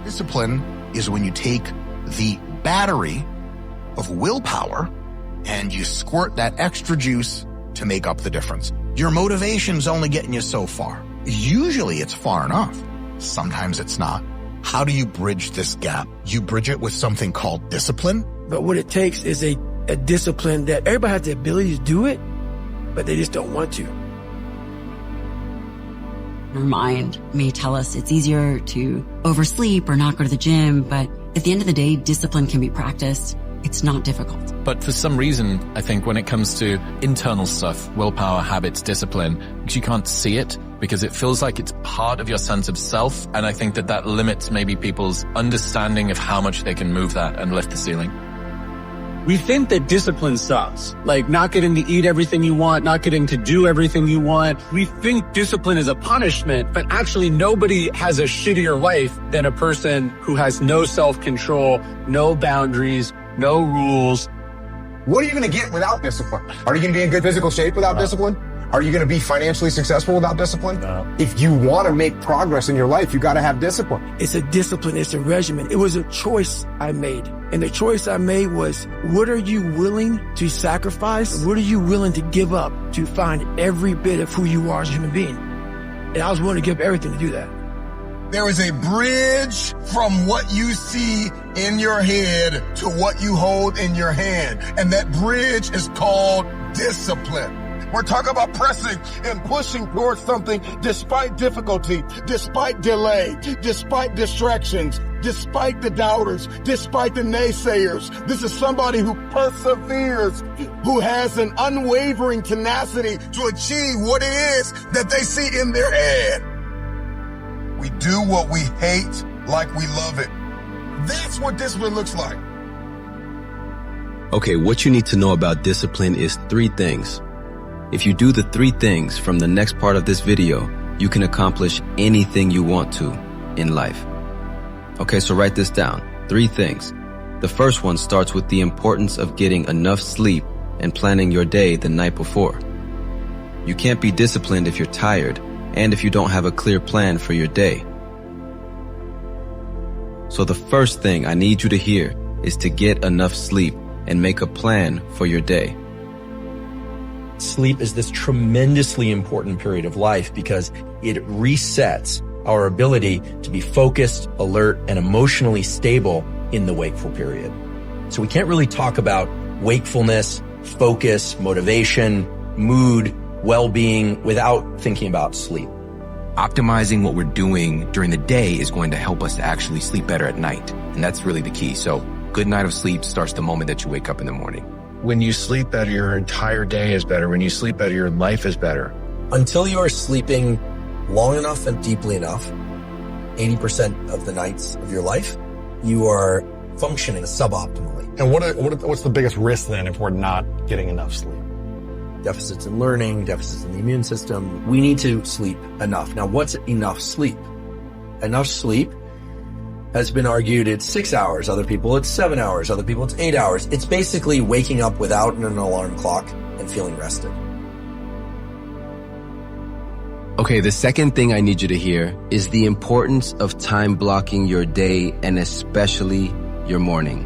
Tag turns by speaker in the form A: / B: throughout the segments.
A: Discipline is when you take the battery of willpower and you squirt that extra juice to make up the difference. Your motivation's only getting you so far. Usually it's far enough. Sometimes it's not. How do you bridge this gap? You bridge it with something called discipline.
B: But what it takes is a discipline that everybody has the ability to do it, but they just don't want to.
C: Our mind may tell us it's easier to oversleep or not go to the gym, but at the end of the day, discipline can be practiced. It's not difficult.
D: But for some reason, I think when it comes to internal stuff, willpower, habits, discipline, because you can't see it, because it feels like it's part of your sense of self. And I think that limits maybe people's understanding of how much they can move that and lift the ceiling.
E: We think that discipline sucks, like not getting to eat everything you want, not getting to do everything you want. We think discipline is a punishment, but actually nobody has a shittier life than a person who has no self-control, no boundaries, no rules.
F: What are you going to get without discipline? Are you going to be in good physical shape without discipline? Are you going to be financially successful without discipline? No. If you want to make progress in your life, you got to have discipline.
B: It's a discipline. It's a regimen. It was a choice I made. And the choice I made was, what are you willing to sacrifice? What are you willing to give up to find every bit of who you are as a human being? And I was willing to give everything to do that.
G: There is a bridge from what you see in your head to what you hold in your hand. And that bridge is called discipline. We're talking about pressing and pushing towards something despite difficulty, despite delay, despite distractions, despite the doubters, despite the naysayers. This is somebody who perseveres, who has an unwavering tenacity to achieve what it is that they see in their head. We do what we hate like we love it. That's what discipline looks like.
H: Okay, what you need to know about discipline is 3 things. If you do the 3 things from the next part of this video, you can accomplish anything you want to in life. Okay, so write this down. 3 things. The first one starts with the importance of getting enough sleep and planning your day the night before. You can't be disciplined if you're tired and if you don't have a clear plan for your day. So the first thing I need you to hear is to get enough sleep and make a plan for your day.
I: Sleep is this tremendously important period of life because it resets our ability to be focused, alert, and emotionally stable in the wakeful period. So we can't really talk about wakefulness, focus, motivation, mood, well-being without thinking about sleep.
J: Optimizing what we're doing during the day is going to help us to actually sleep better at night. And that's really the key. So good night of sleep starts the moment that you wake up in the morning.
K: When you sleep better, your entire day is better. When you sleep better, your life is better.
I: Until you are sleeping long enough and deeply enough, 80% of the nights of your life, you are functioning suboptimally.
F: And what's the biggest risk then if we're not getting enough sleep?
I: Deficits in learning, deficits in the immune system. We need to sleep enough. Now, what's enough sleep? Enough sleep has been argued it's 6 hours. Other people, it's 7 hours. Other people, it's 8 hours. It's basically waking up without an alarm clock and feeling rested.
H: Okay, the second thing I need you to hear is the importance of time blocking your day and especially your morning.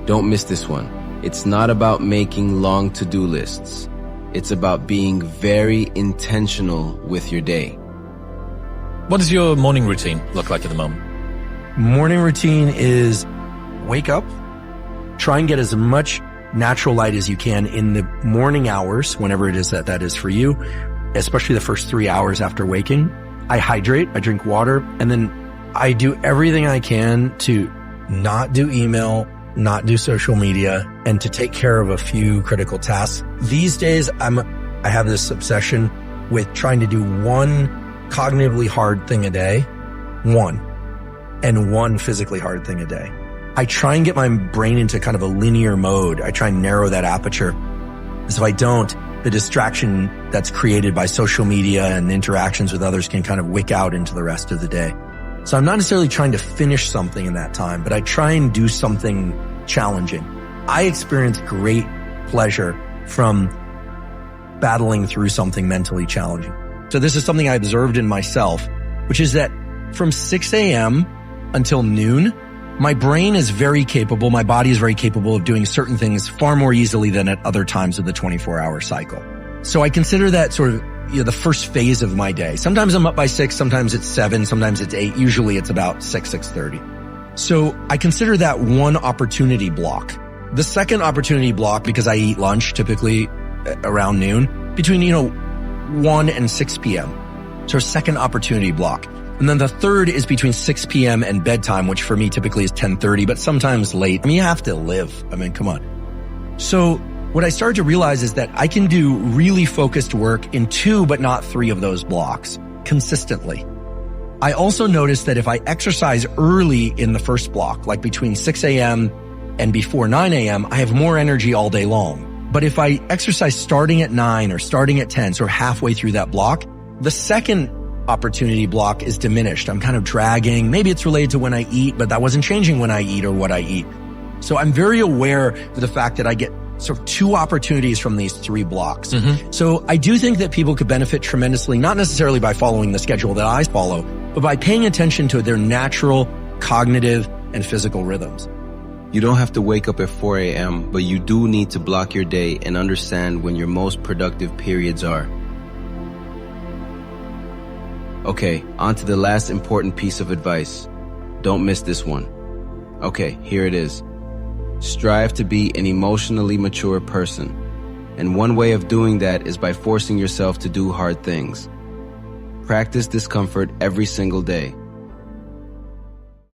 H: Don't miss this one. It's not about making long to-do lists. It's about being very intentional with your day.
D: What does your morning routine look like at the moment?
I: Morning routine is wake up, try and get as much natural light as you can in the morning hours, whenever it is that is for you, especially the first 3 hours after waking. I hydrate, I drink water, and then I do everything I can to not do email, not do social media, and to take care of a few critical tasks. These days, I have this obsession with trying to do one cognitively hard thing a day, and one physically hard thing a day. I try and get my brain into kind of a linear mode. I try and narrow that aperture. Because if I don't, the distraction that's created by social media and interactions with others can kind of wick out into the rest of the day. So I'm not necessarily trying to finish something in that time, but I try and do something challenging. I experience great pleasure from battling through something mentally challenging. So this is something I observed in myself, which is that from 6 a.m. until noon, my brain is very capable, my body is very capable of doing certain things far more easily than at other times of the 24-hour cycle. So I consider that sort of the first phase of my day. Sometimes I'm up by 6, sometimes it's 7, sometimes it's 8. Usually it's about 6:30. So I consider that one opportunity block. The second opportunity block, because I eat lunch typically around noon, between, 1 and 6 p.m. So second opportunity block. And then the third is between 6 p.m. and bedtime, which for me typically is 10:30, but sometimes late. You have to live. Come on. So what I started to realize is that I can do really focused work in 2, but not 3 of those blocks consistently. I also noticed that if I exercise early in the first block, like between 6 a.m. and before 9 a.m., I have more energy all day long. But if I exercise starting at 9 or starting at 10, so halfway through that block, the second opportunity block is diminished. I'm kind of dragging. Maybe it's related to when I eat, but that wasn't changing when I eat or what I eat. So I'm very aware of the fact that I get sort of 2 opportunities from these 3 blocks. So I do think that people could benefit tremendously, not necessarily by following the schedule that I follow, but by paying attention to their natural cognitive and physical rhythms.
H: You don't have to wake up at 4 a.m., but you do need to block your day and understand when your most productive periods are. Okay, on to the last important piece of advice. Don't miss this one. Okay, here it is. Strive to be an emotionally mature person. And one way of doing that is by forcing yourself to do hard things. Practice discomfort every single day.